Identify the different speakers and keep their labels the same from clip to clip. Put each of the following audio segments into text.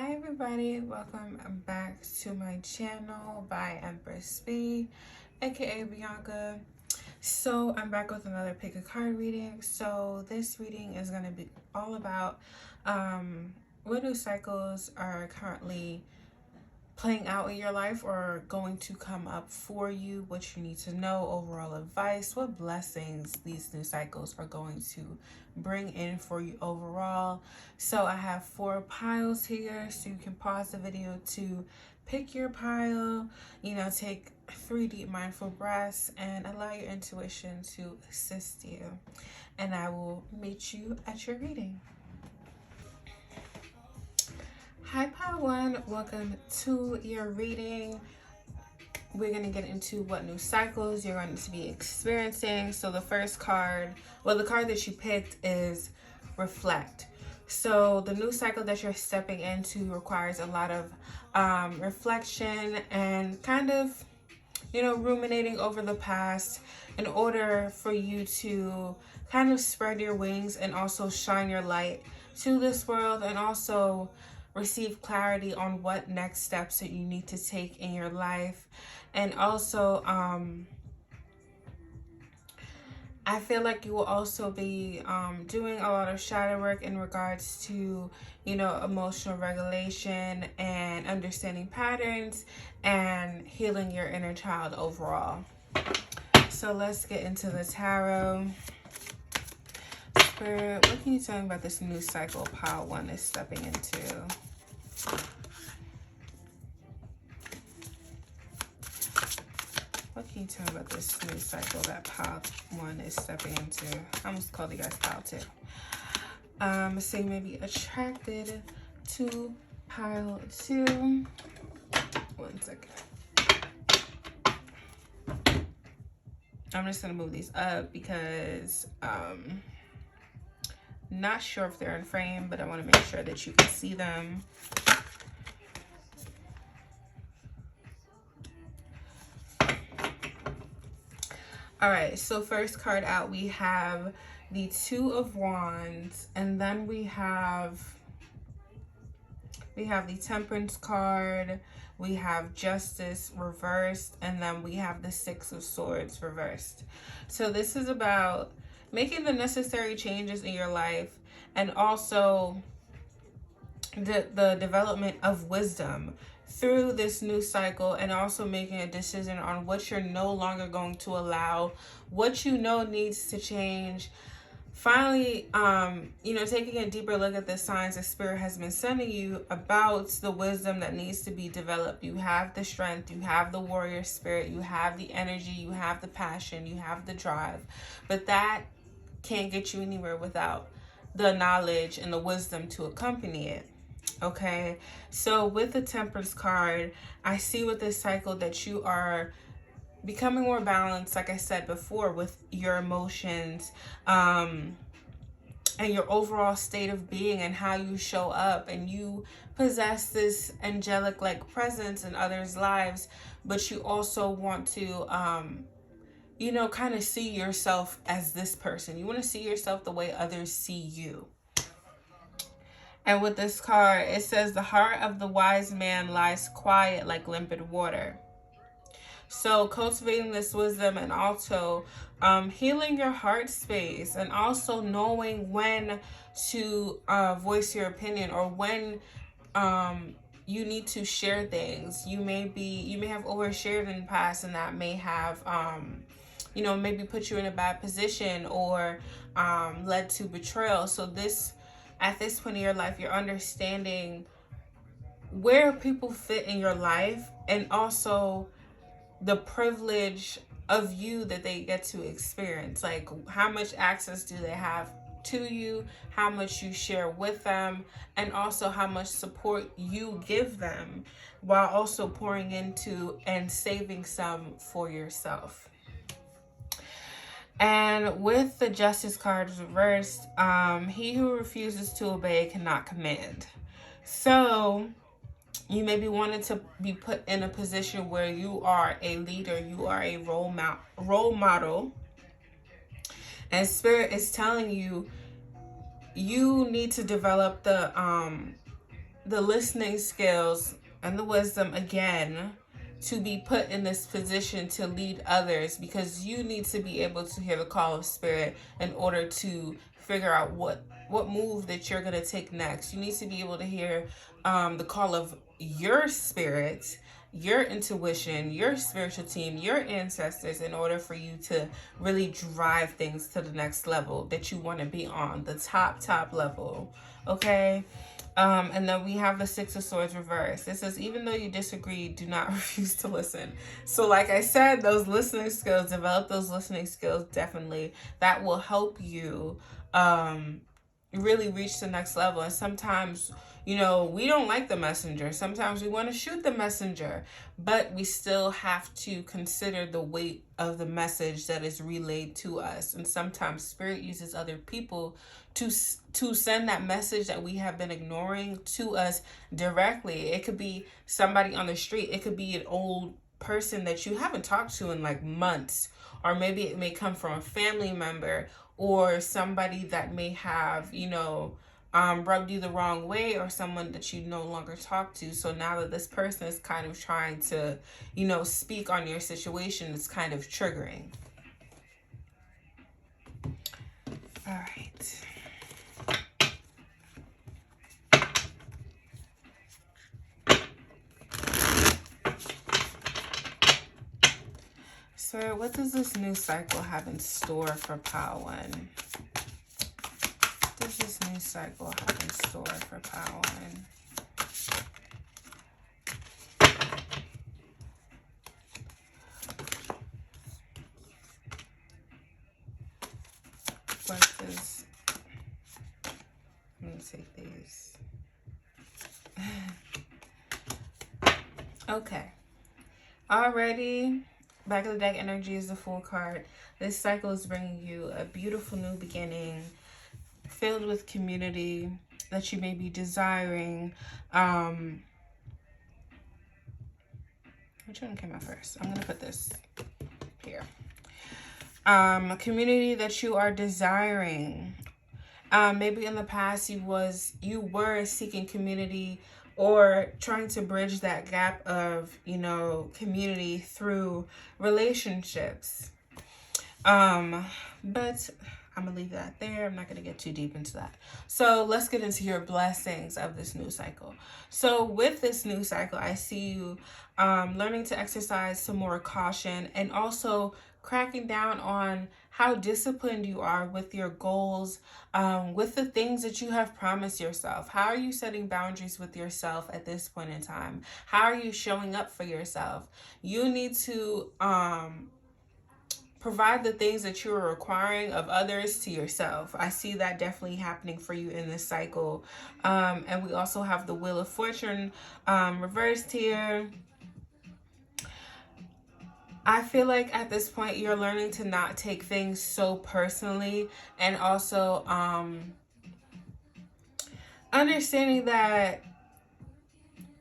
Speaker 1: Hi everybody, welcome back to my channel by Empress B, aka Bianca. So I'm back with another pick a card reading. So this reading is going to be all about what new cycles are currently playing out in your life or going to come up for you, what you need to know, overall advice, what blessings these new cycles are going to bring in for you overall. So I have 4 piles here, so you can pause the video to pick your pile, take 3 deep mindful breaths and allow your intuition to assist you. And I will meet you at your reading. Hi pile 1, welcome to your reading. We're going to get into what new cycles you're going to be experiencing. So the first card, the card that you picked is Reflect. So the new cycle that you're stepping into requires a lot of reflection and kind of, ruminating over the past in order for you to kind of spread your wings and also shine your light to this world and also receive clarity on what next steps that you need to take in your life. And also I feel like you will also be doing a lot of shadow work in regards to, emotional regulation and understanding patterns and healing your inner child overall. So let's get into the tarot. Spirit, what can you tell me about this new cycle pile 1 is stepping into? What can you tell me about this new cycle that pile 1 is stepping into? I almost called you guys pile 2. So you may be attracted to pile 2. 1 second. I'm just gonna move these up because not sure if they're in frame, but I want to make sure that you can see them. All right, so first card out, we have the 2 of Wands, and then we have the Temperance card, we have Justice reversed, and then we have the 6 of Swords reversed. So this is about making the necessary changes in your life and also the development of wisdom through this new cycle, and also making a decision on what you're no longer going to allow, what needs to change. Finally, taking a deeper look at the signs that Spirit has been sending you about the wisdom that needs to be developed. You have the strength, you have the warrior spirit, you have the energy, you have the passion, you have the drive, but that can't get you anywhere without the knowledge and the wisdom to accompany it. Okay, so with the Temperance card, I see with this cycle that you are becoming more balanced, like I said before, with your emotions and your overall state of being and how you show up, and you possess this angelic like presence in others' lives, but you also want to kind of see yourself as this person. You want to see yourself the way others see you. And with this card, it says the heart of the wise man lies quiet like limpid water. So cultivating this wisdom and also healing your heart space, and also knowing when to voice your opinion, or when you need to share things. You may have overshared in the past, and that may have maybe put you in a bad position or led to betrayal. So at this point in your life, you're understanding where people fit in your life, and also the privilege of you that they get to experience. Like, how much access do they have to you, how much you share with them, and also how much support you give them, while also pouring into and saving some for yourself. And with the Justice card reversed, he who refuses to obey cannot command. So you may be wanting to be put in a position where you are a leader, you are a role model, and Spirit is telling you, you need to develop the the listening skills and the wisdom again to be put in this position to lead others, because you need to be able to hear the call of spirit in order to figure out what move that you're going to take next. You need to be able to hear the call of your spirit, your intuition, your spiritual team, your ancestors, in order for you to really drive things to the next level that you want to be on, the top level. Okay. And then we have the Six of Swords reversed. It says, even though you disagree, do not refuse to listen. So like I said, those listening skills, develop those listening skills, definitely. That will help you really reach the next level. And sometimes, you know, we don't like the messenger. Sometimes we want to shoot the messenger, but we still have to consider the weight of the message that is relayed to us. And sometimes spirit uses other people to send that message that we have been ignoring to us directly. It could be somebody on the street. It could be an old person that you haven't talked to in like months, or maybe it may come from a family member or somebody that may have, you know, rubbed you the wrong way, or someone that you no longer talk to. So now that this person is kind of trying to, you know, speak on your situation, it's kind of triggering. All right. So what does this new cycle have in store for Powwow? What does this new cycle have in store for Powwow? What is... I'm going to take these. Okay. Already... Back of the deck energy is the Fool card. This cycle is bringing you a beautiful new beginning, filled with community that you may be desiring. Which one came out first? I'm going to put this here. A community that you are desiring. Maybe in the past you were seeking community, or trying to bridge that gap of, you know, community through relationships. But I'm gonna leave that there. I'm not gonna get too deep into that. So let's get into your blessings of this new cycle. So with this new cycle, I see you learning to exercise some more caution, and also cracking down on how disciplined you are with your goals, with the things that you have promised yourself. How are you setting boundaries with yourself at this point in time? How are you showing up for yourself? You need to provide the things that you are requiring of others to yourself. I see that definitely happening for you in this cycle. And we also have the Wheel of Fortune reversed here. I feel like at this point you're learning to not take things so personally, and also understanding that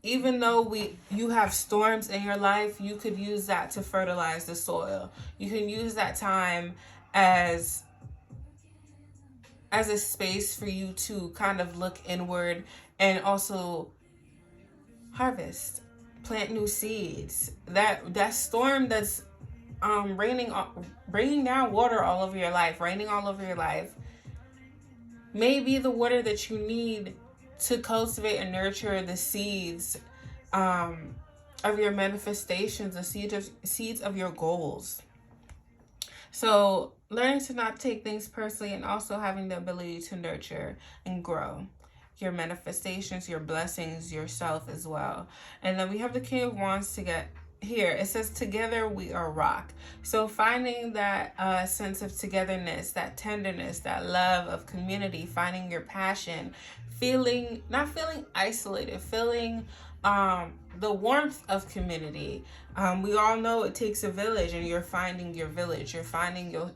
Speaker 1: even though you have storms in your life, you could use that to fertilize the soil. You can use that time as a space for you to kind of look inward and also harvest, plant new seeds. That storm that's raining down water all over your life, raining all over your life, may be the water that you need to cultivate and nurture the seeds of your manifestations, the seeds of your goals. So learning to not take things personally, and also having the ability to nurture and grow your manifestations, your blessings, yourself as well. And then we have the King of Wands to get here. It says, together we are rock. So finding that sense of togetherness, that tenderness, that love of community, finding your passion, not feeling isolated, feeling the warmth of community. We all know it takes a village, and you're finding your village. You're finding your...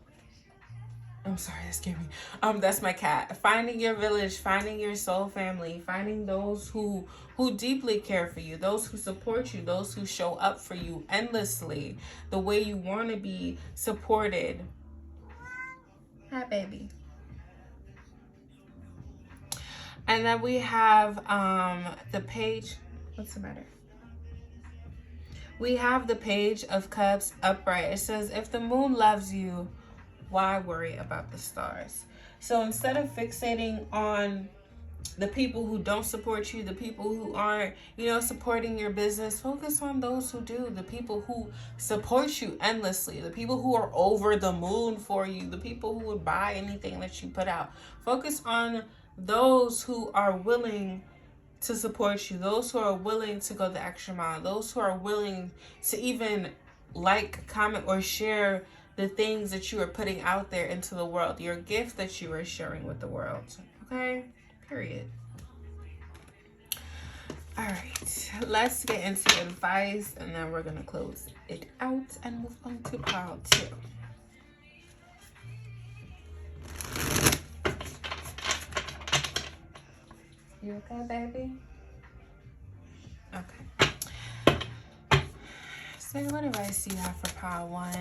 Speaker 1: I'm sorry, that scared me. That's my cat. Finding your village, finding your soul family, finding those who deeply care for you, those who support you, those who show up for you endlessly, the way you want to be supported. Hi, baby. And then we have the page. What's the matter? We have the Page of Cups upright. It says, if the moon loves you, why worry about the stars? So instead of fixating on the people who don't support you, the people who aren't, supporting your business, focus on those who do, the people who support you endlessly, the people who are over the moon for you, the people who would buy anything that you put out. Focus on those who are willing to support you, those who are willing to go the extra mile, those who are willing to even like, comment, or share the things that you are putting out there into the world, your gift that you are sharing with the world. Okay? Period. All right, let's get into advice, and then we're going to close it out and move on to pile 2. You okay, baby? Okay. So what advice do you have for pile 1?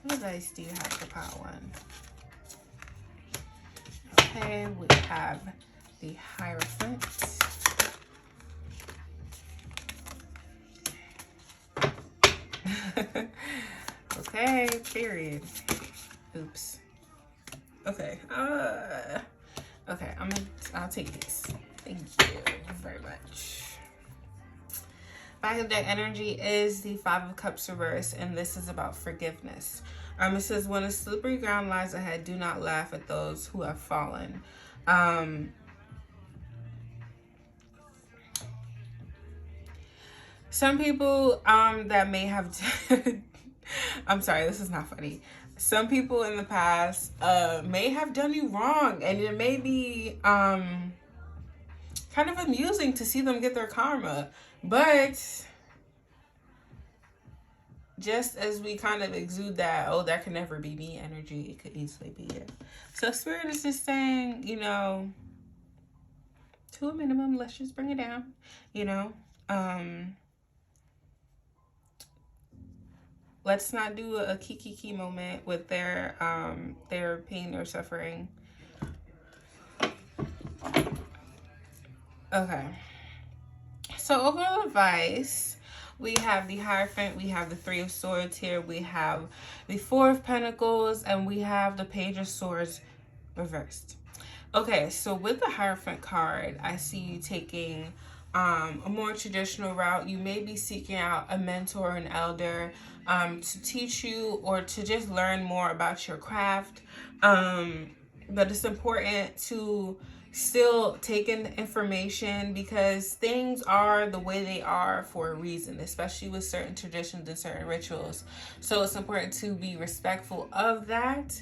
Speaker 1: What advice do you have for pile 1? Okay, we have the Hierophant. Okay, period. Oops. Okay. Okay, I'll take these. Thank you very much. Back of deck energy is the Five of Cups reverse, and this is about forgiveness. It says, when a slippery ground lies ahead, do not laugh at those who have fallen. Some people that may have I'm sorry, this is not funny. Some people in the past may have done you wrong, and it may be kind of amusing to see them get their karma. But just as we kind of exude that, oh, that can never be me energy, it could easily be it. So Spirit is just saying, to a minimum, let's just bring it down, let's not do a kiki moment with their pain or suffering. Okay. So overall advice, we have the Hierophant, we have the Three of Swords here, we have the Four of Pentacles, and we have the Page of Swords reversed. Okay, so with the Hierophant card, I see you taking a more traditional route. You may be seeking out a mentor, an elder, to teach you or to just learn more about your craft. But it's important to still take in the information, because things are the way they are for a reason, especially with certain traditions and certain rituals. So it's important to be respectful of that.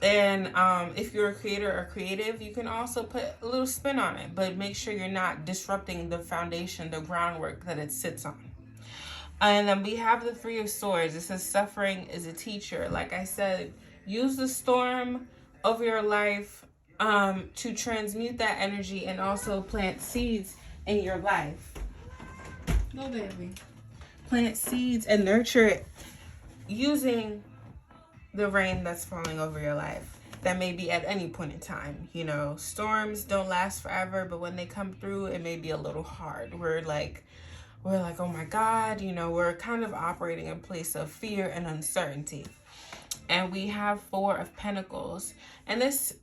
Speaker 1: And if you're a creator or creative, you can also put a little spin on it, but make sure you're not disrupting the foundation, the groundwork that it sits on. And then we have the Three of Swords. It says suffering is a teacher. Like I said, use the storm over your life to transmute that energy and also plant seeds in your life. Go, baby. Plant seeds and nurture it using the rain that's falling over your life. That may be at any point in time. Storms don't last forever, but when they come through, it may be a little hard. We're like, oh my God, we're kind of operating in a place of fear and uncertainty. And we have Four of Pentacles. And this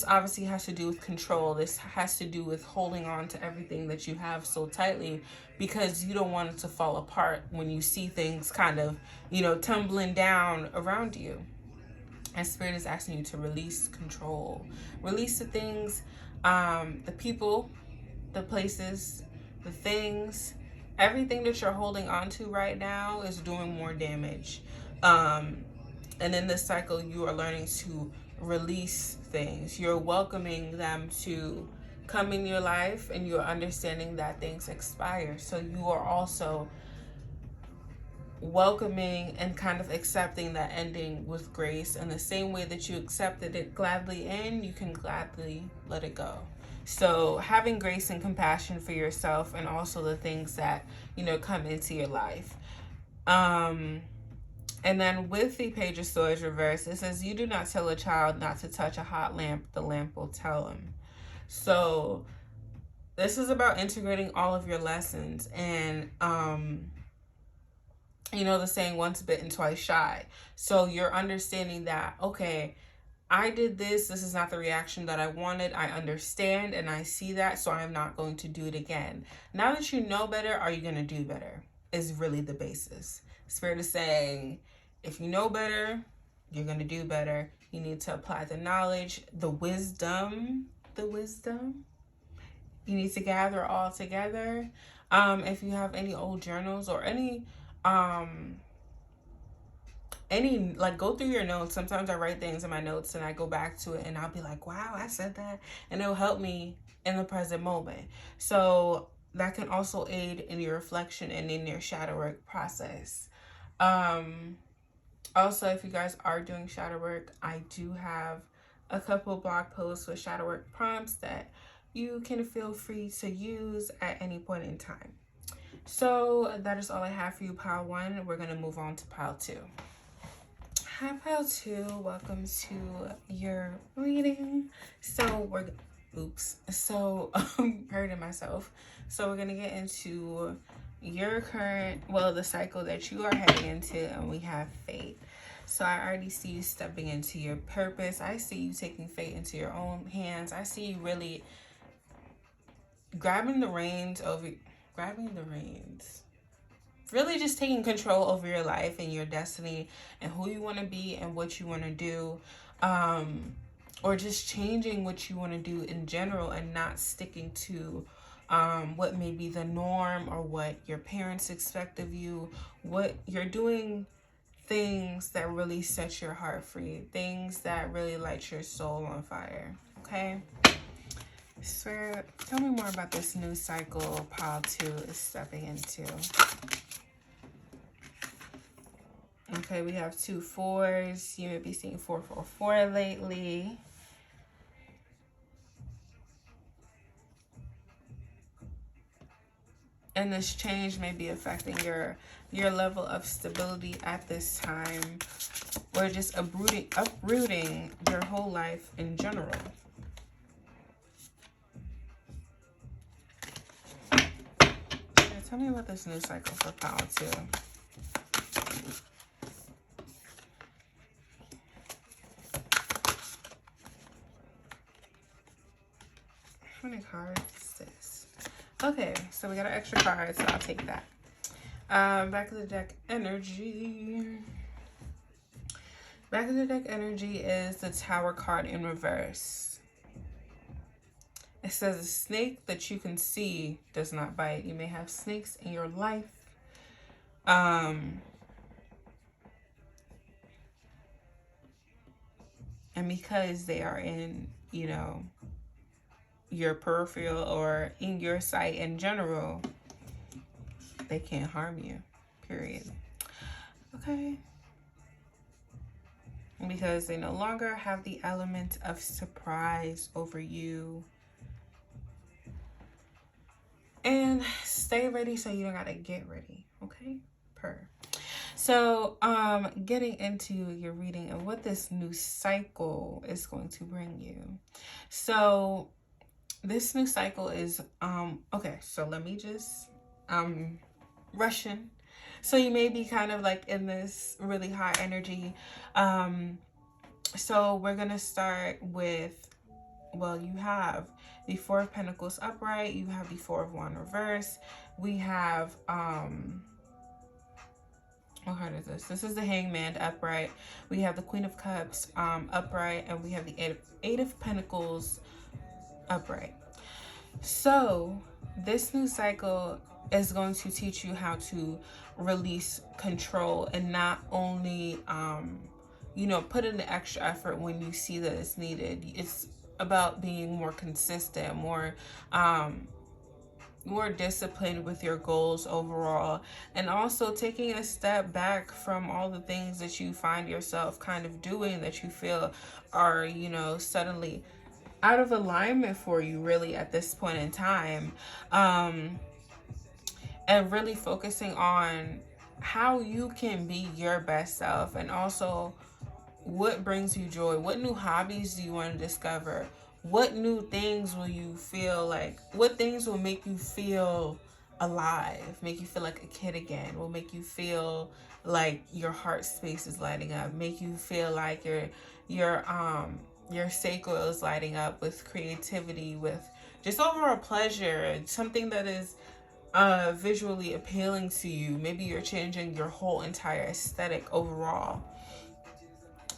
Speaker 1: obviously has to do with control. This has to do with holding on to everything that you have so tightly, because you don't want it to fall apart when you see things kind of, tumbling down around you. And Spirit is asking you to release control. Release the things, the people, the places, the things, everything that you're holding on to right now is doing more damage. And in this cycle, you are learning to release things. You're welcoming them to come in your life, and you're understanding that things expire. So you are also welcoming and kind of accepting that ending with grace. And the same way that you accepted it gladly in, you can gladly let it go. So having grace and compassion for yourself, and also the things that, come into your life. And then with the Page of Swords reversed, it says, you do not tell a child not to touch a hot lamp, the lamp will tell him. So this is about integrating all of your lessons. And, you know, the saying, once bitten, twice shy. So you're understanding that, okay, I did this. This is not the reaction that I wanted. I understand and I see that, so I'm not going to do it again. Now that you know better, are you going to do better? Is really the basis. Spirit is saying, if you know better, you're going to do better. You need to apply the knowledge, the wisdom. You need to gather all together. If you have any old journals or any like, go through your notes. Sometimes I write things in my notes and I go back to it and I'll be like, wow, I said that, and it'll help me in the present moment. So that can also aid in your reflection and in your shadow work process. Also, if you guys are doing shadow work, I do have a couple blog posts with shadow work prompts that you can feel free to use at any point in time. So that is all I have for you, pile 1. We're going to move on to pile 2. Hi, pile 2. Welcome to your reading. So we're... Oops. So I'm hurting myself. So we're going to get into your current... Well, the cycle that you are heading into. And we have fate. So I already see you stepping into your purpose. I see you taking fate into your own hands. I see you really grabbing the reins. Really just taking control over your life and your destiny and who you want to be and what you want to do. Or just changing what you want to do in general and not sticking to what may be the norm or what your parents expect of you. What you're doing, things that really set your heart free, things that really light your soul on fire. Okay? So tell me more about this new cycle pile 2 is stepping into. Okay, we have 2 4s. You may be seeing 444 lately. And this change may be affecting your level of stability at this time, or just uprooting your whole life in general. Okay, tell me about this new cycle for pile 2. How many cards is this? Okay, so we got an extra card, so I'll take that. Back of the deck energy. Back of the deck energy is the Tower card in reverse. It says, a snake that you can see does not bite. You may have snakes in your life. And because they are in, you know, your peripheral or in your sight in general, they can't harm you, period. Okay? Because they no longer have the element of surprise over you. And stay ready so you don't gotta get ready, okay? So, getting into your reading and what this new cycle is going to bring you. So, this new cycle is, okay, so let me just, Russian. So you may be kind of like in this really high energy. So we're going to start with, well, you have the 4 of Pentacles upright. You have the 4 of Wands reverse. We have, what card is this? This is the Hangman upright. We have the Queen of Cups upright. And we have the Eight of Pentacles upright. So this new cycle is going to teach you how to release control and not only, you know, put in the extra effort when you see that it's needed. It's about being more consistent, more disciplined with your goals overall, and also taking a step back from all the things that you find yourself kind of doing that you feel are, you know, suddenly out of alignment for you really at this point in time. And really focusing on how you can be your best self, and also what brings you joy. What new hobbies do you want to discover? What new things will you feel like? What things will make you feel alive? Make you feel like a kid again? Will make you feel like your heart space is lighting up? Make you feel like your sacral is lighting up with creativity, with just overall pleasure, something that is visually appealing to you. Maybe you're changing your whole entire aesthetic overall.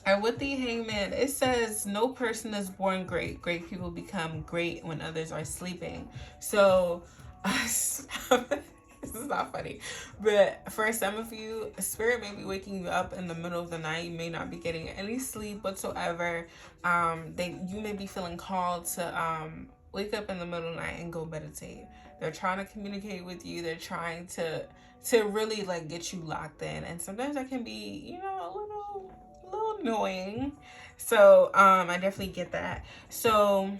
Speaker 1: And with the Hangman, it says no person is born great. Great people become great when others are sleeping. So, this is not funny, but for some of you, spirit may be waking you up in the middle of the night. You may not be getting any sleep whatsoever. You may be feeling called to wake up in the middle of the night and go meditate. They're trying to communicate with you. They're trying to really like get you locked in, and sometimes that can be, a little annoying. So I definitely get that. So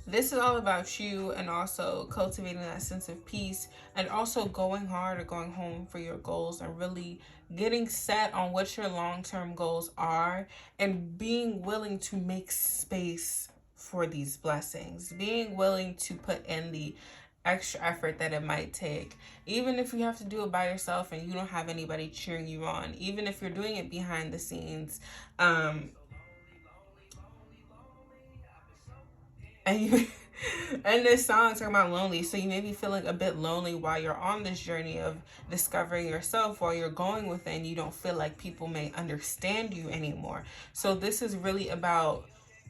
Speaker 1: this is all about you, and also cultivating that sense of peace, and also going hard or going home for your goals, and really getting set on what your long-term goals are, and being willing to make space for these blessings, being willing to put in the extra effort that it might take, even if you have to do it by yourself and you don't have anybody cheering you on, even if you're doing it behind the scenes, and you and this song talking about lonely, so you may be feeling a bit lonely while you're on this journey of discovering yourself. While you're going within, you don't feel like people may understand you anymore. So this is really about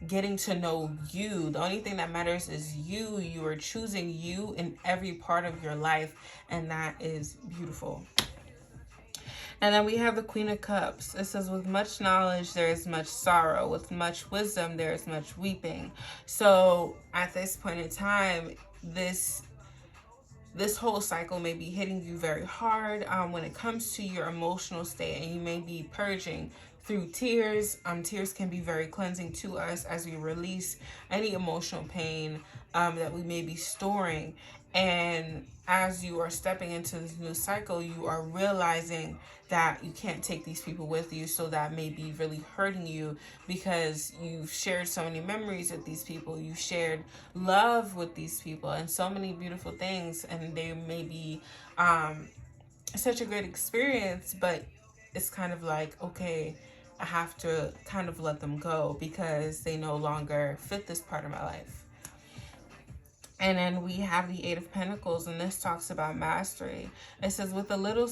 Speaker 1: getting to know you. The only thing that matters is you. You are choosing you in every part of your life, and that is beautiful. And then we have the Queen of Cups. It says, with much knowledge, there is much sorrow. With much wisdom, there is much weeping. So at this point in time, this whole cycle may be hitting you very hard when it comes to your emotional state, and you may be purging through tears. Tears can be very cleansing to us as we release any emotional pain that we may be storing. And as you are stepping into this new cycle, you are realizing that you can't take these people with you. So that may be really hurting you, because you've shared so many memories with these people. You've shared love with these people and so many beautiful things. And they may be such a great experience, but it's kind of like, okay, I have to kind of let them go because they no longer fit this part of my life. And then we have the Eight of Pentacles, and this talks about mastery. It says, with a little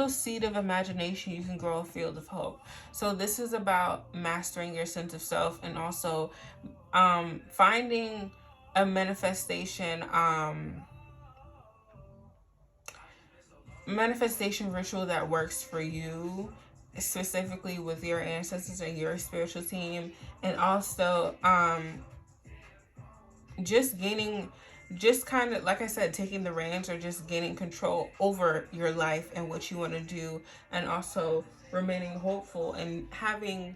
Speaker 1: seed of imagination, you can grow a field of hope. So this is about mastering your sense of self, and also finding a manifestation ritual that works for you, specifically with your ancestors and your spiritual team. And also just kind of, like I said, taking the reins, or just gaining control over your life and what you want to do, and also remaining hopeful and having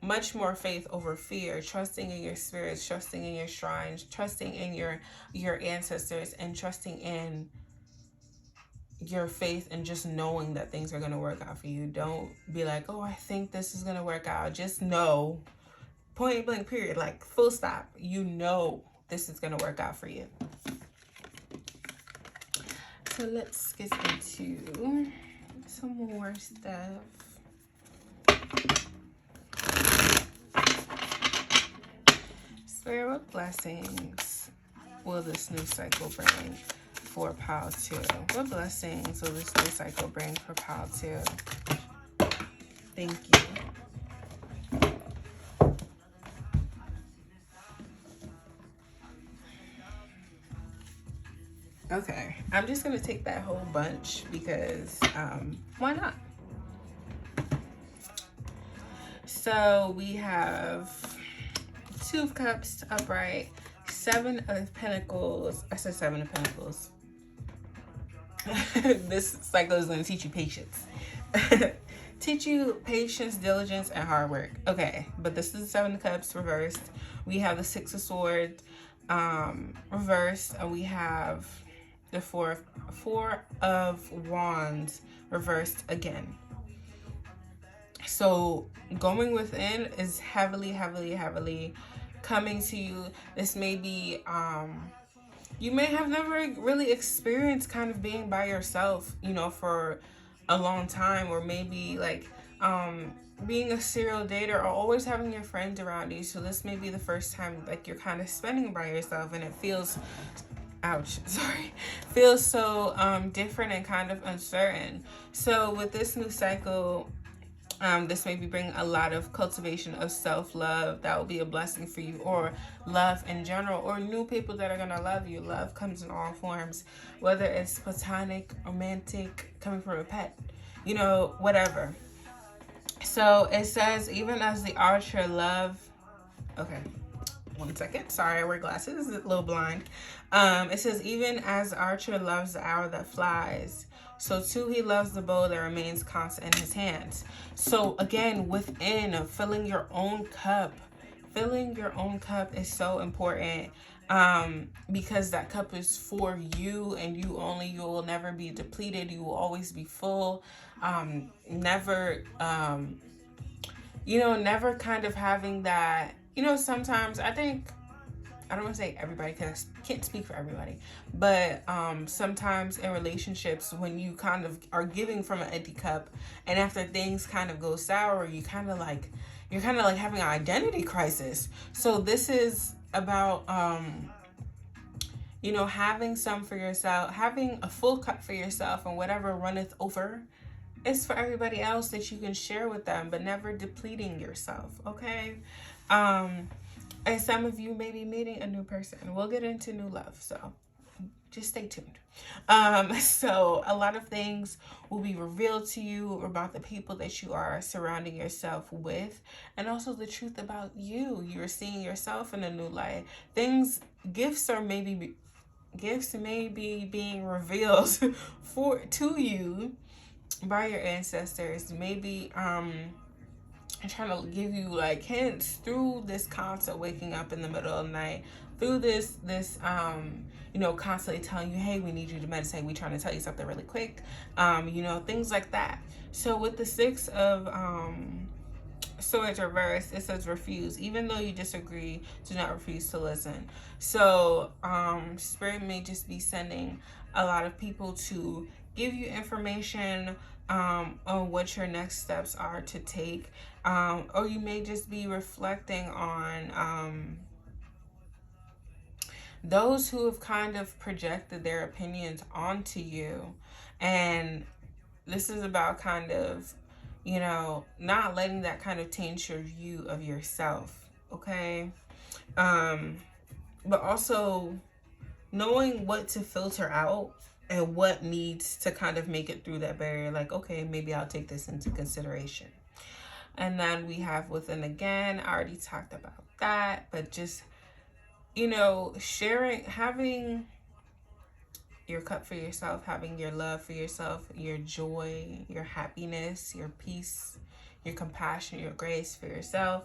Speaker 1: much more faith over fear, trusting in your spirits, trusting in your shrines, trusting in your ancestors, and trusting in your faith, and just knowing that things are going to work out for you. Don't be like, oh, I think this is going to work out. Just know, point blank period, like full stop, this is going to work out for you. So let's get into some more stuff. Spirit, what blessings will this new cycle bring for Pile 2? What blessings will this new cycle bring for Pile 2? Thank you. Okay, I'm just going to take that whole bunch because why not? So we have Two of Cups upright, Seven of Pentacles. I said Seven of Pentacles. This cycle is going to teach you patience. Teach you patience, diligence, and hard work. Okay, but this is the Seven of Cups reversed. We have the Six of Swords reversed, and we have the four of Wands reversed again. So going within is heavily, heavily, heavily coming to you. This may be, you may have never really experienced kind of being by yourself, you know, for a long time, or maybe like being a serial dater, or always having your friends around you. So this may be the first time like you're kind of spending by yourself, and it feels, ouch, sorry, feels so different and kind of uncertain. So with this new cycle, this may be bringing a lot of cultivation of self-love that will be a blessing for you, or love in general, or new people that are going to love you. Love comes in all forms, whether it's platonic, romantic, coming from a pet, you know, whatever. So it says, even as the archer love, okay, 1 second, sorry, I wear glasses, a little blind. It says, even as archer loves the arrow that flies, so too he loves the bow that remains constant in his hands. So again, within, filling your own cup is so important, because that cup is for you and you only. You will never be depleted. You will always be full. Never, never kind of having that, sometimes I think, I don't want to say everybody because I can't speak for everybody, but sometimes in relationships, when you kind of are giving from an empty cup, and after things kind of go sour, you're kind of like having an identity crisis. So this is about having some for yourself, having a full cup for yourself, and whatever runneth over is for everybody else that you can share with them, but never depleting yourself. Okay. And some of you may be meeting a new person. We'll get into new love, so just stay tuned. So a lot of things will be revealed to you about the people that you are surrounding yourself with, and also the truth about you. You're seeing yourself in a new light. Gifts may be being revealed to you by your ancestors. Maybe I'm trying to give you like hints through this concept, waking up in the middle of the night, through this constantly telling you, hey, we need you to meditate, we trying to tell you something really quick, things like that. So with the Six of Swords reversed, it says refuse. Even though you disagree, do not refuse to listen. So Spirit may just be sending a lot of people to give you information on what your next steps are to take, or you may just be reflecting on those who have kind of projected their opinions onto you. And this is about kind of, not letting that kind of taint your view of yourself. Okay. But also knowing what to filter out and what needs to kind of make it through that barrier. Like, okay, maybe I'll take this into consideration. And then we have within again, I already talked about that, but just, sharing, having your cup for yourself, having your love for yourself, your joy, your happiness, your peace, your compassion, your grace for yourself,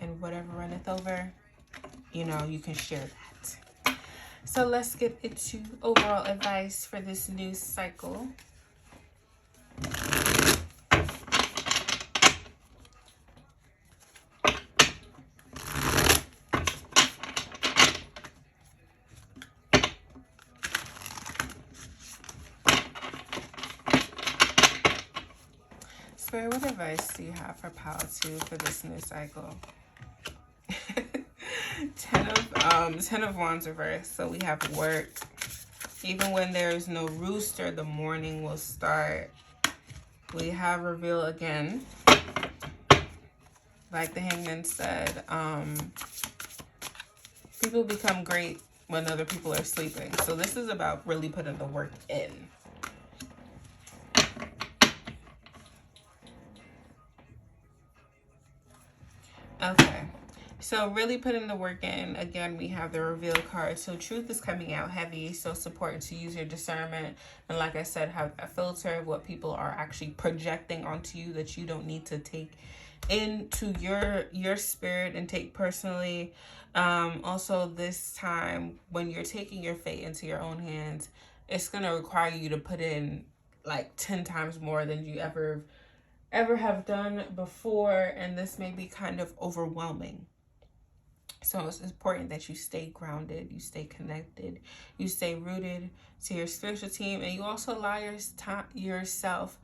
Speaker 1: and whatever runneth over, you can share that. So let's get into overall advice for this new cycle. Spirit, what advice do you have for Pile 2 for this new cycle? Ten of Wands reversed. So we have work. Even when there is no rooster, the morning will start. We have reveal again. Like the Hangman said, people become great when other people are sleeping. So this is about really putting the work in. Okay, so really putting the work in. Again, we have the reveal card. So truth is coming out heavy. So it's important to use your discernment. And like I said, have a filter of what people are actually projecting onto you that you don't need to take into your spirit and take personally. Also this time when you're taking your fate into your own hands, it's going to require you to put in like 10 times more than you ever have done before, and this may be kind of overwhelming. So it's important that you stay grounded, you stay connected, you stay rooted to your spiritual team, and you also allow yourself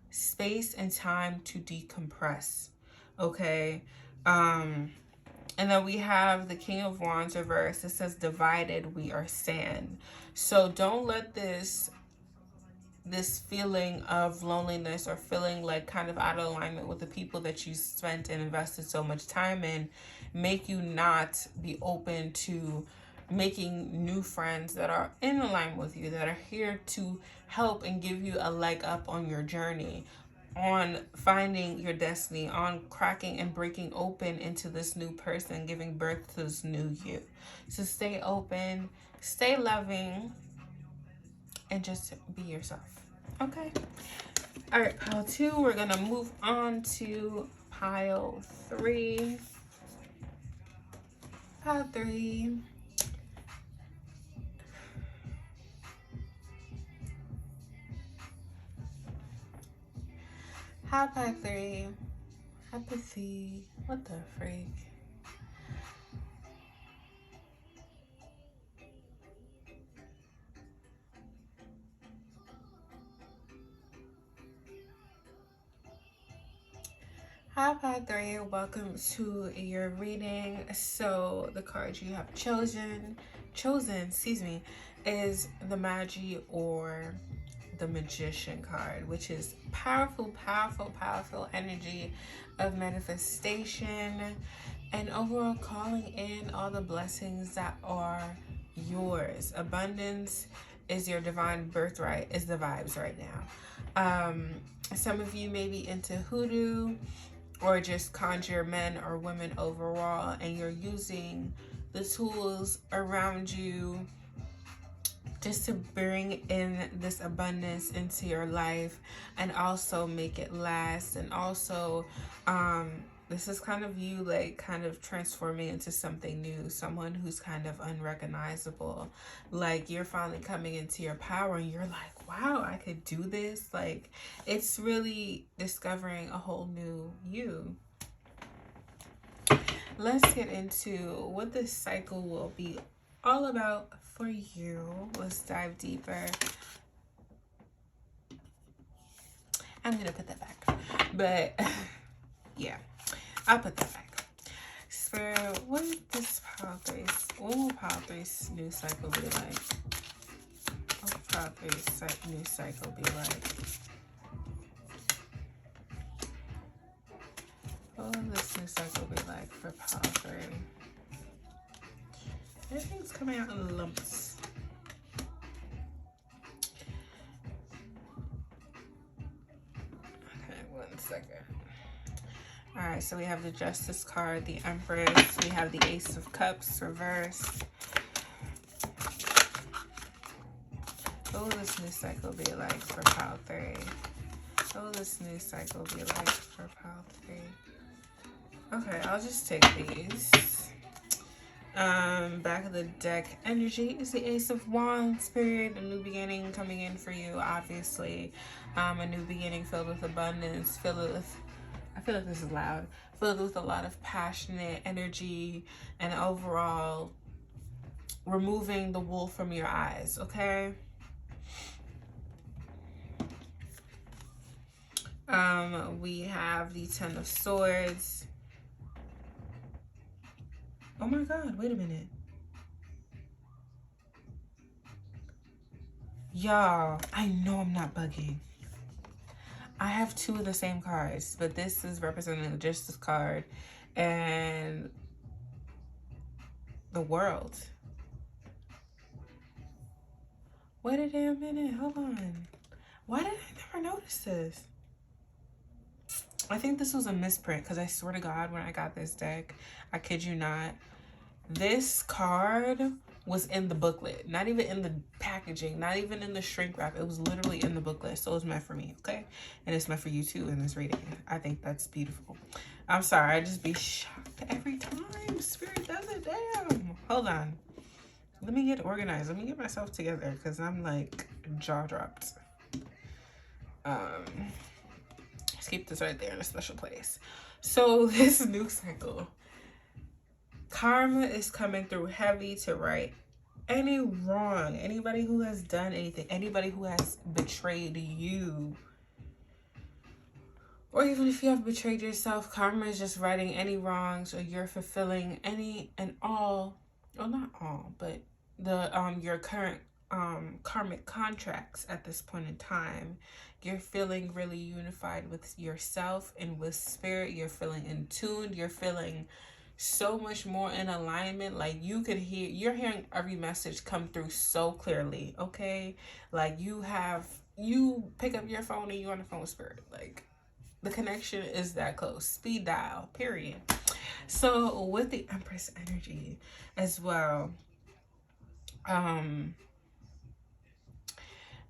Speaker 1: space and time to decompress. Okay. And then we have the King of Wands reverse. It says, divided we are stand. So don't let this feeling of loneliness or feeling like kind of out of alignment with the people that you spent and invested so much time in make you not be open to making new friends that are in alignment with you, that are here to help and give you a leg up on your journey, on finding your destiny, on cracking and breaking open into this new person, giving birth to this new you. So stay open, stay loving, and just be yourself. Okay. All right, pile 2, we're going to move on to pile 3. Pile 3. Pile 3. Apathy. What the freak? Hi, Pile 3. Welcome to your reading. So the card you have chosen, is the Magi or the Magician card, which is powerful energy of manifestation and overall calling in all the blessings that are yours. Abundance is your divine birthright, is the vibes right now. Some of you may be into hoodoo or just conjure men or women overall, and you're using the tools around you just to bring in this abundance into your life and also make it last. And also, this is kind of you like kind of transforming into something new, someone who's kind of unrecognizable. Like you're finally coming into your power and you're like, wow, I could do this. Like it's really discovering a whole new you. Let's get into what this cycle will be all about for you. Let's dive deeper. I'm gonna put that back, but yeah, I'll put that back. Spirit, what will pile 3's new cycle be like? What will pile 3's new cycle be like? What will this new cycle be like for pile 3? Everything's coming out in lumps. Okay, 1 second. All right, so we have the Justice card, the Empress. We have the Ace of Cups reversed. What will this new cycle be like for pile 3? What will this new cycle be like for pile 3? Okay, I'll just take these. Back of the deck energy is the Ace of Wands. Spirit, a new beginning coming in for you, obviously. A new beginning filled with abundance, filled with, I feel like this is loud, filled with a lot of passionate energy and overall removing the wool from your eyes, okay? We have the Ten of Swords. Oh my God, wait a minute. Y'all, I know I'm not bugging. I have 2 of the same cards, but this is representing the Justice card and the World. Wait a damn minute, hold on. Why did I never notice this? I think this was a misprint because I swear to God, when I got this deck, I kid you not, this card was in the booklet, not even in the packaging, not even in the shrink wrap. It was literally in the booklet. So it was meant for me, okay? And it's meant for you too in this reading. I think that's beautiful. I'm sorry, I just be shocked every time Spirit does it. Damn. Hold on. let me get organized. Let me get myself together because I'm like jaw dropped. Let's keep this right there in a special place. So this new cycle, karma is coming through heavy to right any wrong, anybody who has done anything, anybody who has betrayed you, or even if you have betrayed yourself, karma is just righting any wrongs, or you're fulfilling any and all, well, not all, but the your current karmic contracts at this point in time. You're feeling really unified with yourself and with spirit. You're feeling in tune. You're feeling so much more in alignment. Like you're hearing every message come through so clearly. Okay, like you pick up your phone and you're on the phone with spirit. Like the connection is that close. Speed dial, period. So with the Empress energy as well,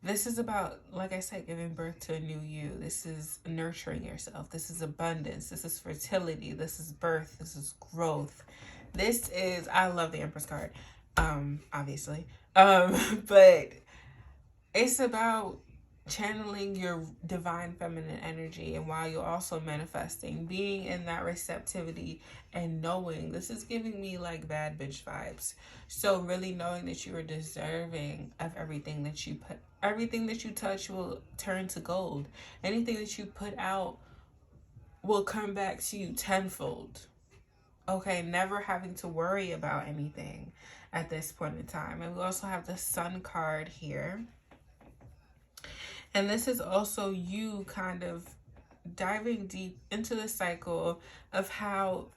Speaker 1: this is about, like I said, giving birth to a new you. This is nurturing yourself. This is abundance. This is fertility. This is birth. This is growth. This is, I love the Empress card, obviously. But it's about channeling your divine feminine energy, and while you're also manifesting, being in that receptivity and knowing, this is giving me like bad bitch vibes. So really knowing that you are deserving of everything that you put, everything that you touch will turn to gold. Anything that you put out will come back to you tenfold. Okay, never having to worry about anything at this point in time. And we also have the Sun card here. And this is also you kind of diving deep into the cycle of how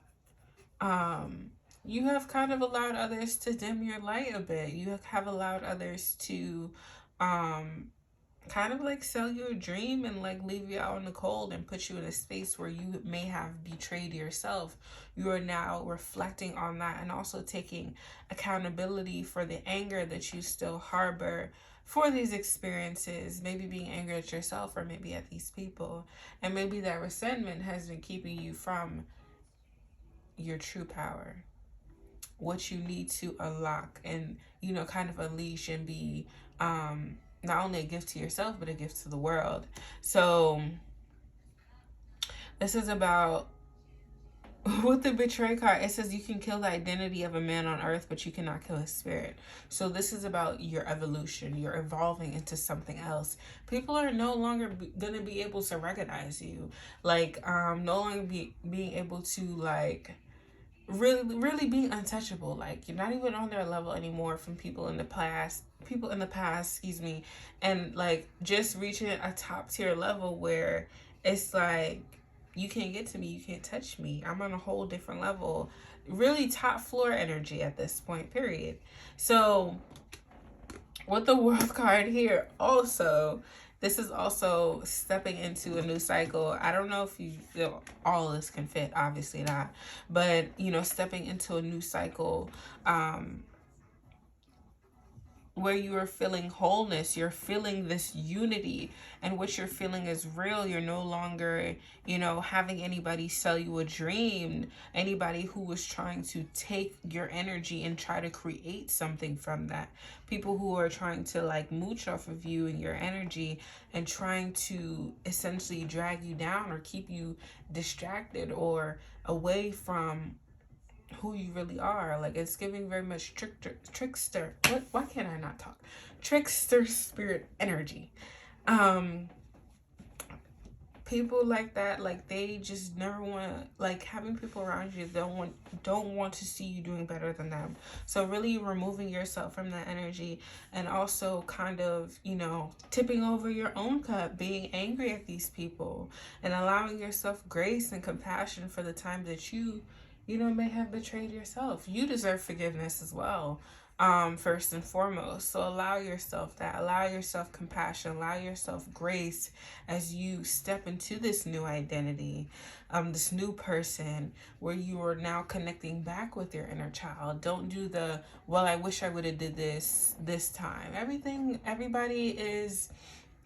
Speaker 1: you have kind of allowed others to dim your light a bit. You have allowed others to kind of like sell you a dream and like leave you out in the cold and put you in a space where you may have betrayed yourself. You are now reflecting on that and also taking accountability for the anger that you still harbor for these experiences, maybe being angry at yourself or maybe at these people. And maybe that resentment has been keeping you from your true power, what you need to unlock and, you know, kind of unleash and be not only a gift to yourself, but a gift to the world. So this is about, with the betray card, it says you can kill the identity of a man on earth, but you cannot kill his spirit. So this is about your evolution. You're evolving into something else. People are no longer going to be able to recognize you. Like, no longer being able to, like, really being untouchable. Like, you're not even on their level anymore from people in the past, excuse me. And, like, just reaching a top tier level where it's like, you can't get to me, you can't touch me. I'm on a whole different level. Really top floor energy at this point, period. So with the World card here also, this is also stepping into a new cycle. I don't know if all of this can fit, obviously not. But, you know, stepping into a new cycle, where you are feeling wholeness, you're feeling this unity, and what you're feeling is real. You're no longer, you know, having anybody sell you a dream, anybody who was trying to take your energy and try to create something from that. People who are trying to like mooch off of you and your energy and trying to essentially drag you down or keep you distracted or away from who you really are. Like, it's giving very much trickster. Why can't I not talk? Trickster spirit energy. People like that, like, they just never want to, like, having people around you don't want to see you doing better than them. So really removing yourself from that energy, and also kind of, you know, tipping over your own cup, being angry at these people, and allowing yourself grace and compassion for the time that you know, may have betrayed yourself. You deserve forgiveness as well, first and foremost. So allow yourself that. Allow yourself compassion. Allow yourself grace as you step into this new identity, this new person, where you are now connecting back with your inner child. Don't do the, well, I wish I would have did this time. Everybody is,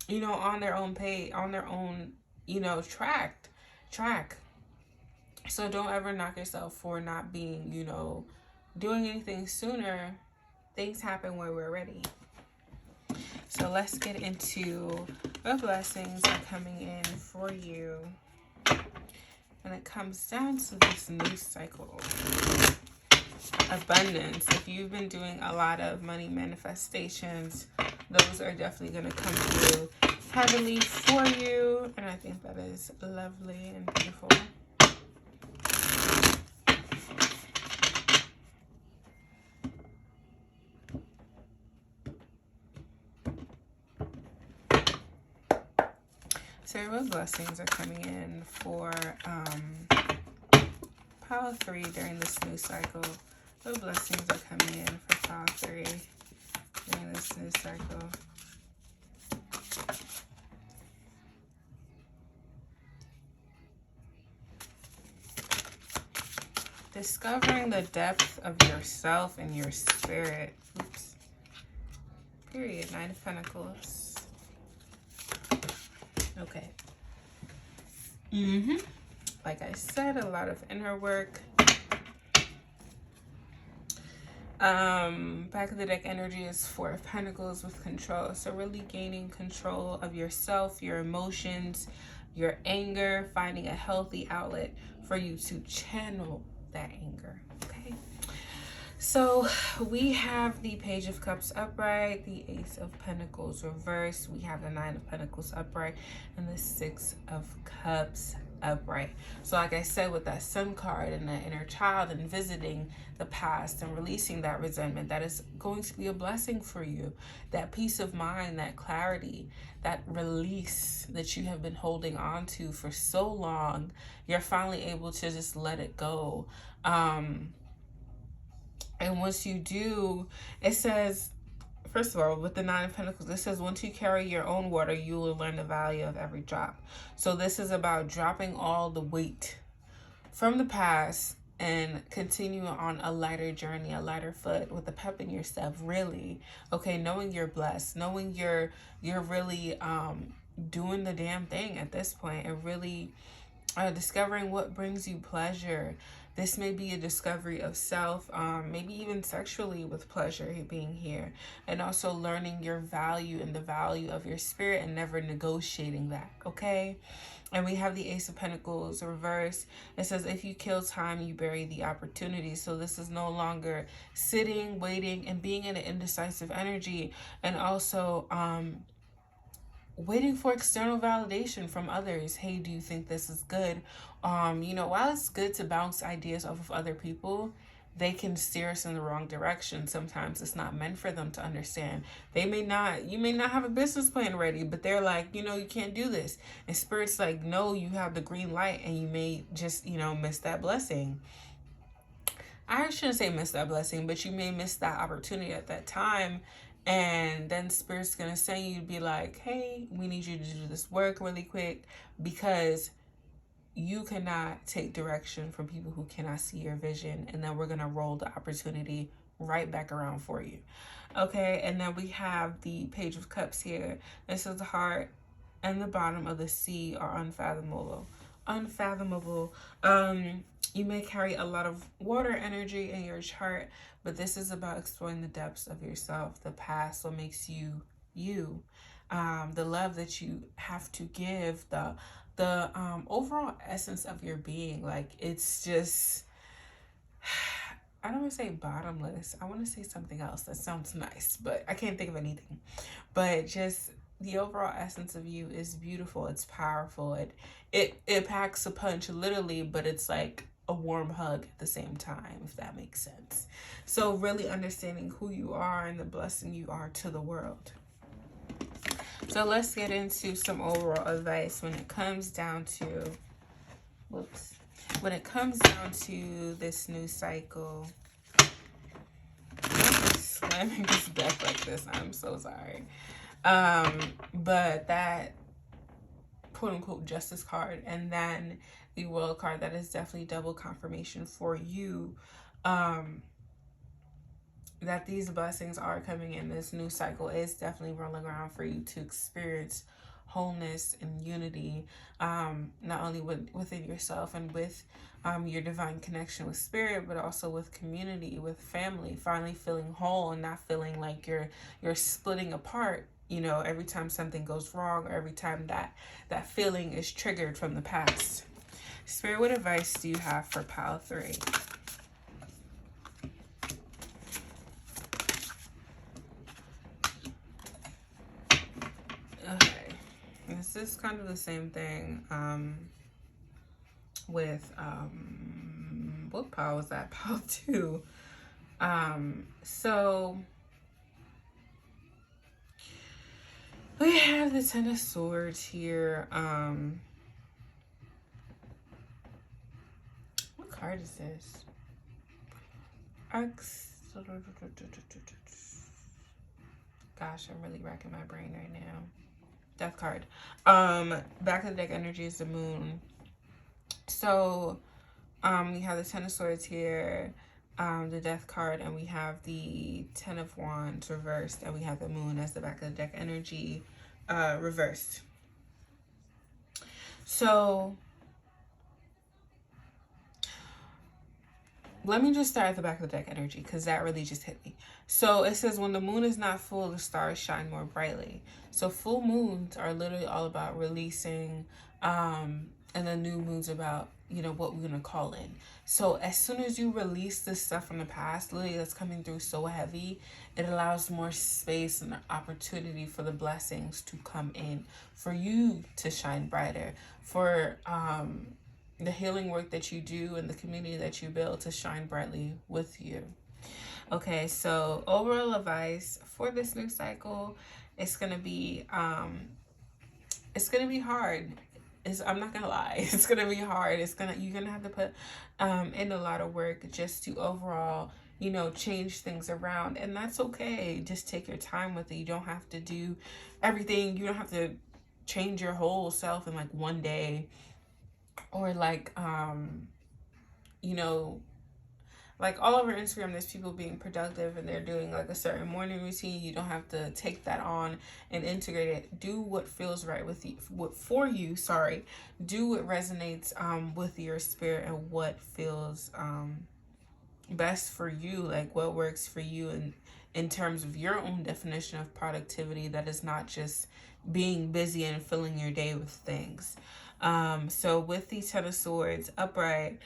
Speaker 1: you know, on their own page, on their own, you know, track. So don't ever knock yourself for not being, you know, doing anything sooner things happen when we're ready. So let's get into what blessings are coming in for you. And it comes down to this new cycle. Abundance. If you've been doing a lot of money manifestations, those are definitely going to come through heavily for you. And I think that is lovely and beautiful. So what blessings are coming in for pile 3 during this new cycle? What blessings are coming in for pile 3 during this new cycle? Discovering the depth of yourself and your spirit. Oops. Period. 9 of Pentacles. Okay. Like I said, a lot of inner work. Back of the deck energy is 4 of Pentacles with control. So really gaining control of yourself, your emotions, your anger, finding a healthy outlet for you to channel that anger. Okay. So we have the Page of Cups upright, the Ace of Pentacles reversed. We have the 9 of Pentacles upright and the 6 of Cups upright. So like I said, with that Sun card and that inner child and visiting the past and releasing that resentment, that is going to be a blessing for you. That peace of mind, that clarity, that release that you have been holding on to for so long, you're finally able to just let it go. And once you do, it says, first of all, with the 9 of Pentacles, it says, once you carry your own water, you will learn the value of every drop. So this is about dropping all the weight from the past and continue on a lighter journey, a lighter foot with a pep in your step, really. Okay, knowing you're blessed, knowing you're really doing the damn thing at this point, and really discovering what brings you pleasure. This may be a discovery of self, maybe even sexually with pleasure being here. And also learning your value and the value of your spirit and never negotiating that, okay? And we have the Ace of Pentacles reverse. It says, if you kill time, you bury the opportunity. So this is no longer sitting, waiting, and being in an indecisive energy. And also waiting for external validation from others. Hey, do you think this is good? You know, while it's good to bounce ideas off of other people, they can steer us in the wrong direction. Sometimes it's not meant for them to understand. You may not have a business plan ready, but they're like, you know, you can't do this. And Spirit's like, no, you have the green light, and you may just, you know, miss that blessing. I shouldn't say miss that blessing, but you may miss that opportunity at that time. And then Spirit's going to send you to be like, hey, we need you to do this work really quick, because you cannot take direction from people who cannot see your vision. And then we're going to roll the opportunity right back around for you. Okay. And then we have the Page of Cups here. This is the heart and the bottom of the sea are unfathomable. You may carry a lot of water energy in your chart, but this is about exploring the depths of yourself, the past, what makes you you, the love that you have to give, the overall essence of your being. Like, it's just, I don't want to say bottomless. I want to say something else that sounds nice, but I can't think of anything. But just the overall essence of you is beautiful. It's powerful. It packs a punch, literally, but it's like a warm hug at the same time, if that makes sense. So really understanding who you are and the blessing you are to the world. So let's get into some overall advice when it comes down to, when it comes down to this new cycle. I'm slamming this deck like this. I'm so sorry. But that quote unquote justice card, and then the World card, that is definitely double confirmation for you, that these blessings are coming in. This new cycle is definitely rolling around for you to experience wholeness and unity, not only within yourself and with your divine connection with spirit, but also with community, with family, finally feeling whole and not feeling like you're splitting apart, you know, every time something goes wrong or every time that feeling is triggered from the past. Spirit, what advice do you have for pile 3? Okay, this is kind of the same thing with what pile was that? Pile 2. So we have the Ten of Swords here. What card is this? Gosh, I'm really racking my brain right now. Death card. Back of the deck energy is the Moon. So we have the Ten of Swords here, the Death card, and we have the Ten of Wands reversed, and we have the Moon as the back of the deck energy reversed. So let me just start at the back of the deck energy, because that really just hit me. So it says, when the moon is not full, the stars shine more brightly. So full moons are literally all about releasing, and the new moon's about, you know, what we're going to call in. So as soon as you release this stuff from the past, literally that's coming through so heavy, it allows more space and opportunity for the blessings to come in, for you to shine brighter, for the healing work that you do and the community that you build to shine brightly with you. Okay, so overall advice for this new cycle, it's gonna be hard. I'm not gonna lie, it's gonna be hard. You're gonna have to put in a lot of work just to overall, you know, change things around, and that's okay. Just take your time with it. You don't have to do everything. You don't have to change your whole self in like one day, or like you know, like all over Instagram there's people being productive and they're doing like a certain morning routine. You don't have to take that on and integrate it. Do what feels right with you, do what resonates with your spirit, and what feels best for you, like what works for you, and in terms of your own definition of productivity, that is not just being busy and filling your day with things. So with the Ten of Swords upright,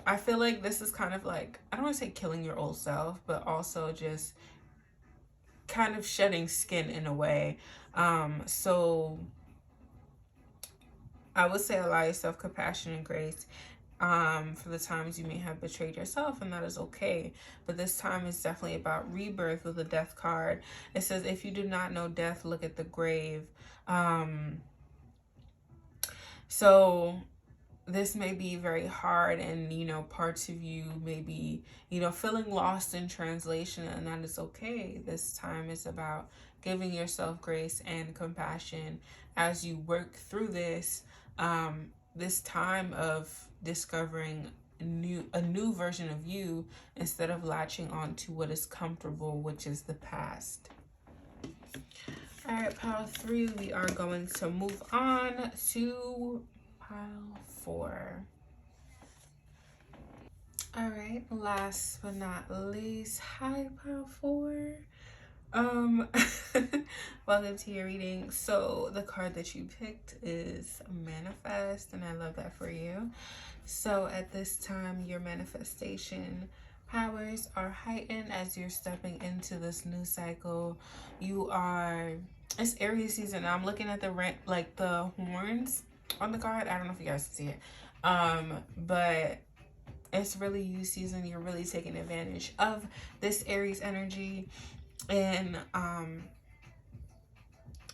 Speaker 1: I feel like this is kind of like, I don't want to say killing your old self, but also just kind of shedding skin in a way. So I would say allow yourself compassion and grace for the times you may have betrayed yourself, and that is okay. But this time is definitely about rebirth with the Death card. It says, if you do not know death, look at the grave. So this may be very hard, and, you know, parts of you may be, you know, feeling lost in translation, and that is okay. This time is about giving yourself grace and compassion as you work through this, this time of discovering a new version of you, instead of latching on to what is comfortable, which is the past. All right, pile 3, we are going to move on to pile 4. All right, last but not least, hi pile 4. Welcome to your reading. So the card that you picked is Manifest, and I love that for you. So at this time, your manifestation powers are heightened as you're stepping into this new cycle. It's Aries season. I'm looking at the horns on the card. I don't know if you guys can see it, but it's really you season. You're really taking advantage of this Aries energy, and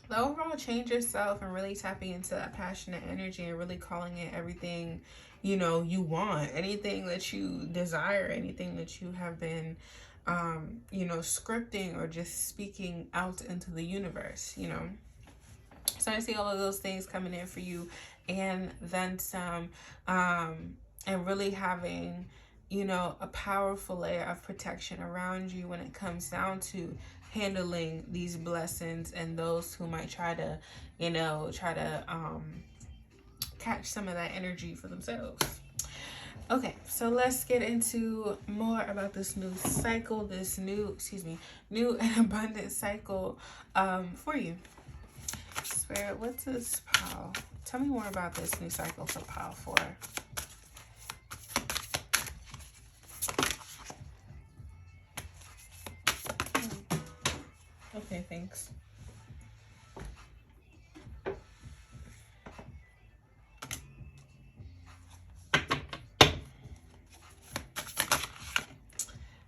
Speaker 1: the overall change yourself and really tapping into that passionate energy and really calling it everything, you know, you want, anything that you desire, anything that you have been you know, scripting or just speaking out into the universe, you know. So I see all of those things coming in for you, and then some, and really having, you know, a powerful layer of protection around you when it comes down to handling these blessings and those who might try to, you know, catch some of that energy for themselves. Okay, so let's get into more about this new cycle, this new and abundant cycle for you. Spirit, what's this pile? Tell me more about this new cycle for pile 4. Okay, thanks.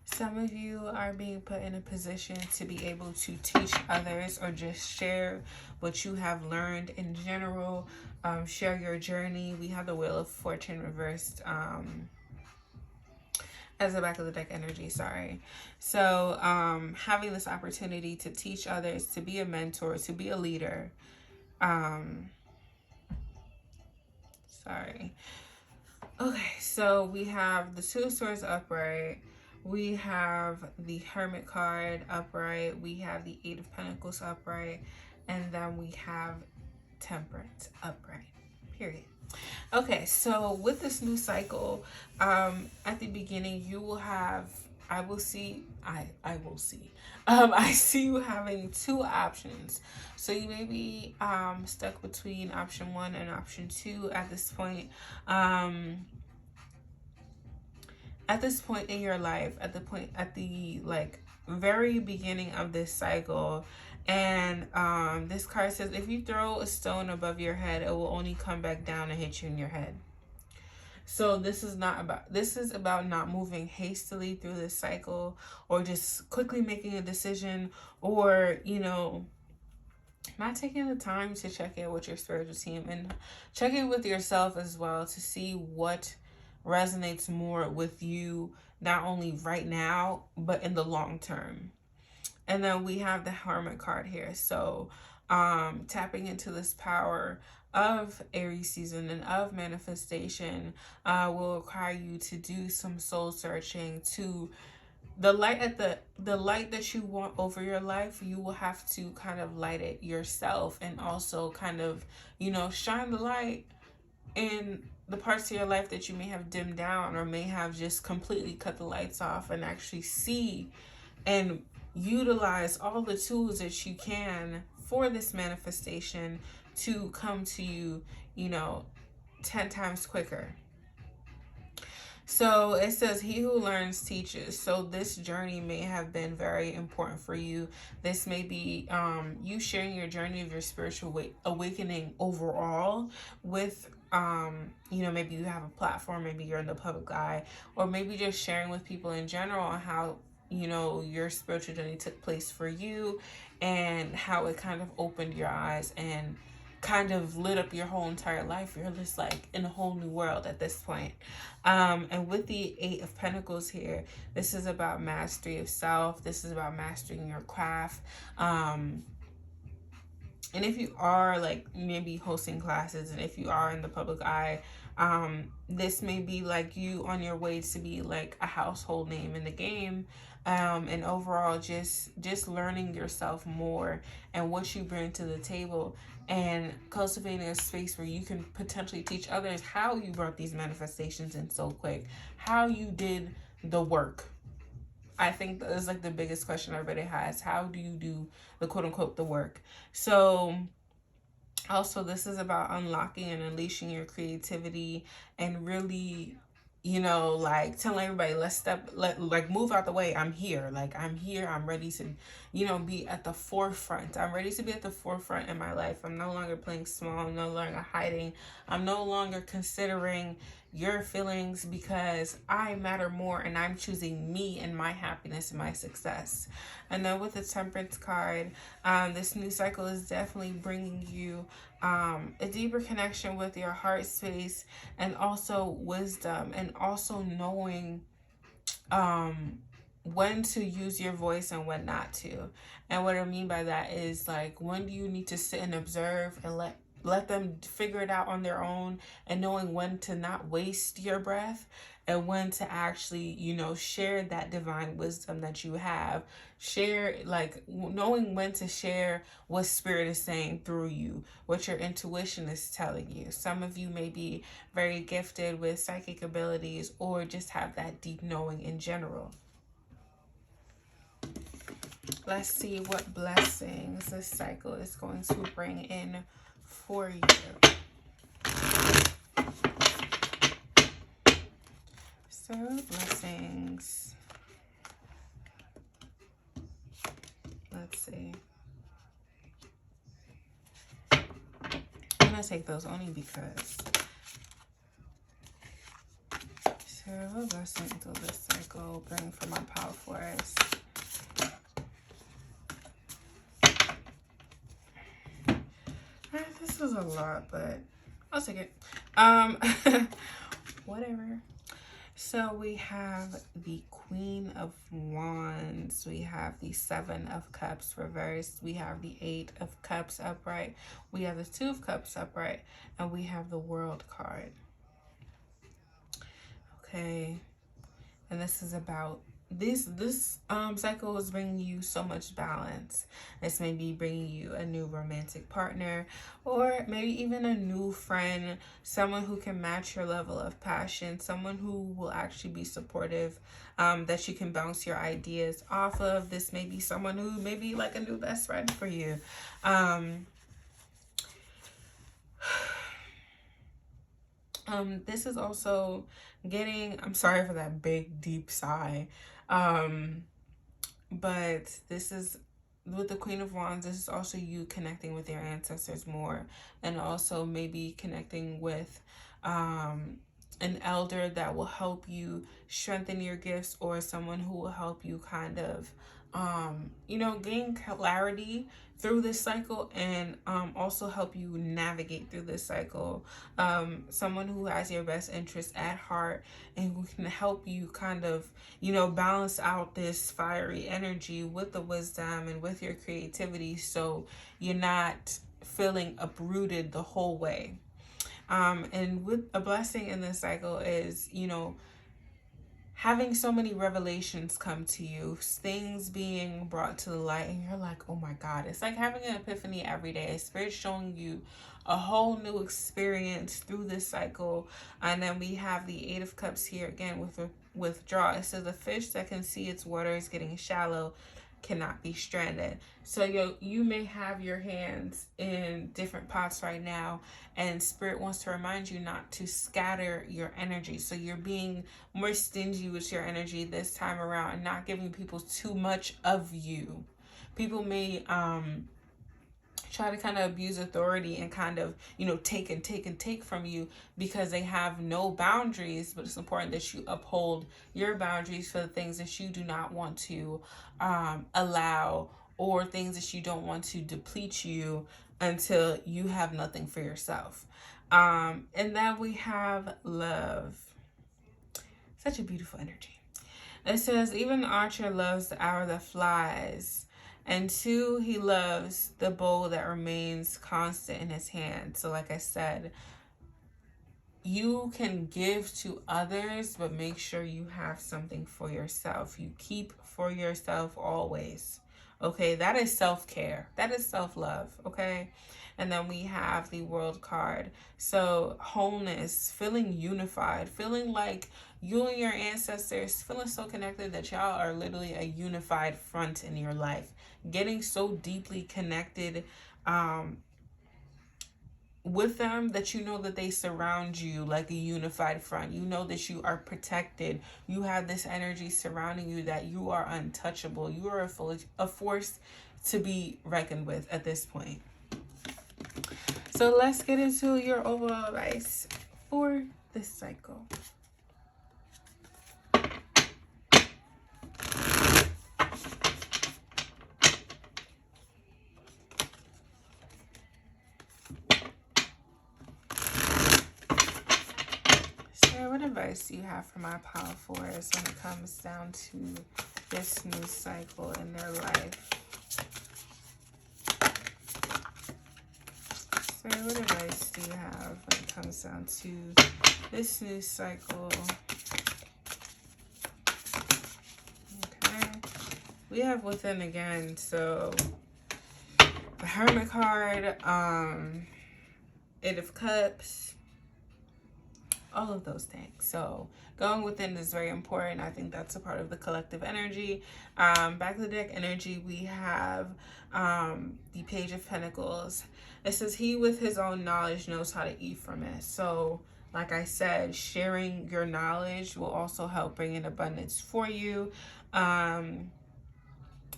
Speaker 1: Some of you are being put in a position to be able to teach others or just share what you have learned in general. Share your journey. We have the Wheel of Fortune reversed as the back of the deck energy, sorry. So having this opportunity to teach others, to be a mentor, to be a leader. Sorry. Okay, so we have the Two of Swords upright. We have the Hermit card upright. We have the Eight of Pentacles upright. And then we have Temperance upright. Period. Okay, so with this new cycle, at the beginning, you will have, I see you having 2 options. So you may be stuck between option 1 and option 2 at this point. At this point in your life, at the like very beginning of this cycle. And this card says, if you throw a stone above your head, it will only come back down and hit you in your head. So this is about not moving hastily through this cycle, or just quickly making a decision, or, you know, not taking the time to check in with your spiritual team and check in with yourself as well to see what resonates more with you, not only right now, but in the long term. And then we have the Hermit card here. So tapping into this power of Aries season and of manifestation will require you to do some soul searching. To the light that you want over your life, you will have to kind of light it yourself, and also kind of, you know, shine the light in the parts of your life that you may have dimmed down or may have just completely cut the lights off, and actually see and utilize all the tools that you can for this manifestation to come to you, you know, 10 times quicker. So it says, he who learns teaches. So this journey may have been very important for you. This may be you sharing your journey of your spiritual awakening overall with, you know, maybe you have a platform, maybe you're in the public eye, or maybe just sharing with people in general on how, you know, your spiritual journey took place for you, and how it kind of opened your eyes and kind of lit up your whole entire life. You're just like in a whole new world at this point. And with the Eight of Pentacles here, this is about mastery of self. This is about mastering your craft. And if you are like maybe hosting classes, and if you are in the public eye, this may be like you on your way to be like a household name in the game. And overall just learning yourself more and what you bring to the table, and cultivating a space where you can potentially teach others how you brought these manifestations in so quick, how you did the work. I think that is like the biggest question everybody has. How do you do the quote unquote the work? So also, this is about unlocking and unleashing your creativity, and really, you know, like telling everybody, like move out the way. I'm here. Like, I'm here. I'm ready to, you know, be at the forefront. I'm ready to be at the forefront in my life. I'm no longer playing small. I'm no longer hiding. I'm no longer considering your feelings, because I matter more, and I'm choosing me and my happiness and my success. And then with the Temperance card, this new cycle is definitely bringing you a deeper connection with your heart space, and also wisdom, and also knowing when to use your voice and when not to. And what I mean by that is, like, when do you need to sit and observe and let them figure it out on their own, and knowing when to not waste your breath, and when to actually, you know, share that divine wisdom that you have. Share, like, knowing when to share what spirit is saying through you, what your intuition is telling you. Some of you may be very gifted with psychic abilities or just have that deep knowing in general. Let's see what blessings this cycle is going to bring in for you. So, blessings. Let's see. I'm going to take those only because. So, what blessings will this cycle bring for my power force? This is a lot, but I'll take it. Whatever. So we have the Queen of Wands, we have the Seven of Cups reversed, we have the Eight of Cups upright, we have the Two of Cups upright, and we have the World card. Okay, and this is about this cycle is bringing you so much balance. It's maybe bringing you a new romantic partner, or maybe even a new friend, someone who can match your level of passion, someone who will actually be supportive, that you can bounce your ideas off of. This may be someone who may be like a new best friend for you. This is also getting, I'm sorry for that big deep sigh, but this is with the Queen of Wands. This is also you connecting with your ancestors more, and also maybe connecting with an elder that will help you strengthen your gifts, or someone who will help you kind of you know, gain clarity through this cycle, and also help you navigate through this cycle. Someone who has your best interest at heart and who can help you kind of, you know, balance out this fiery energy with the wisdom and with your creativity, so you're not feeling uprooted the whole way. And with a blessing in this cycle is, you know, having so many revelations come to you, things being brought to the light, and you're like, oh my God. It's like having an epiphany every day. Spirit showing you a whole new experience through this cycle. And then we have the Eight of Cups here again with withdraw. It says a fish that can see its waters getting shallow cannot be stranded. So you may have your hands in different pots right now, and Spirit wants to remind you not to scatter your energy. So you're being more stingy with your energy this time around and not giving people too much of you. People may try to kind of abuse authority and kind of, you know, take and take and take from you because they have no boundaries. But it's important that you uphold your boundaries for the things that you do not want to allow, or things that you don't want to deplete you until you have nothing for yourself. And then we have love. Such a beautiful energy. It says, even the archer loves the arrow that flies, and two, he loves the bow that remains constant in his hand. So like I said, you can give to others, but make sure you have something for yourself. You keep for yourself always. Okay, that is self-care. That is self-love, okay? And then we have the World card. So wholeness, feeling unified, feeling like you and your ancestors, feeling so connected that y'all are literally a unified front in your life. Getting so deeply connected with them that you know that they surround you like a unified front. You know that you are protected. You have this energy surrounding you that you are untouchable. You are a force to be reckoned with at this point. So let's get into your overall advice for this cycle. What advice do you have for my power force when it comes down to this new cycle in their life? So what advice do you have when it comes down to this new cycle we have within again. So the Hermit card, Eight of Cups, all of those things. So going within is very important. I think that's a part of the collective energy. Back of the deck energy, we have the Page of Pentacles. It says he with his own knowledge knows how to eat from it. So like I said, sharing your knowledge will also help bring in abundance for you.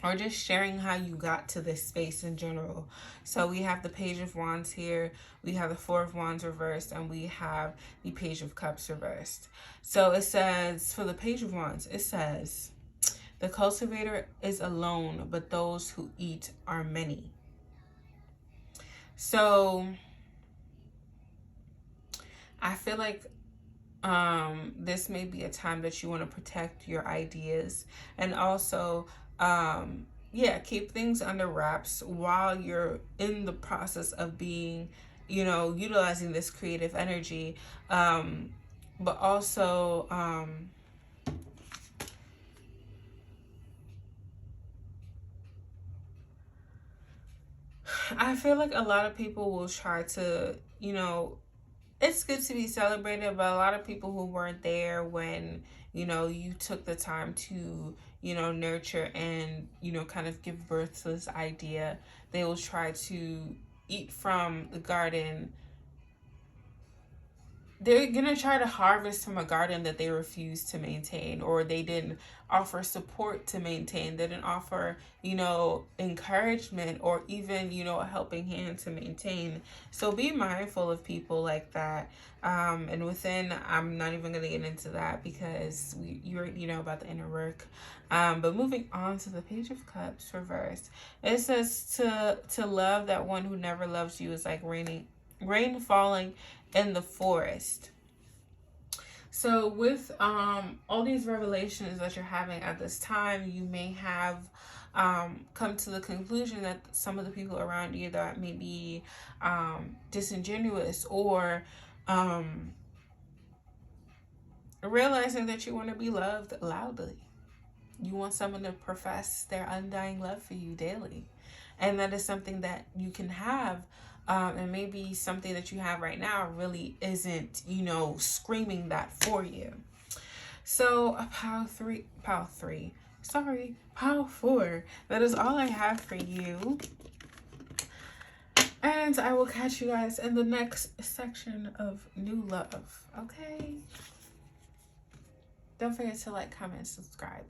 Speaker 1: Or just sharing how you got to this space in general. So we have the Page of Wands here, we have the Four of Wands reversed, and we have the Page of Cups reversed. So it says, for the Page of Wands, it says, the cultivator is alone, but those who eat are many. So I feel like this may be a time that you want to protect your ideas, and also yeah, keep things under wraps while you're in the process of being, you know, utilizing this creative energy, but also I feel like a lot of people will try to, you know, it's good to be celebrated, but a lot of people who weren't there when, you know, you took the time to, you know, nurture and, you know, kind of give birth to this idea, they will try to eat from the garden. They're gonna try to harvest from a garden that they refused to maintain, or they didn't offer support to maintain. They didn't offer, you know, encouragement or even, you know, a helping hand to maintain. So be mindful of people like that. And within, I'm not even gonna get into that because you already know about the inner work. But moving on to the Page of Cups reversed, it says to love that one who never loves you is like rain falling in the forest. So with all these revelations that you're having at this time, you may have come to the conclusion that some of the people around you that may be disingenuous, or realizing that you want to be loved loudly. You want someone to profess their undying love for you daily. And that is something that you can have. And maybe something that you have right now really isn't, you know, screaming that for you. So pile four. That is all I have for you. And I will catch you guys in the next section of New Love. Okay? Don't forget to like, comment, subscribe.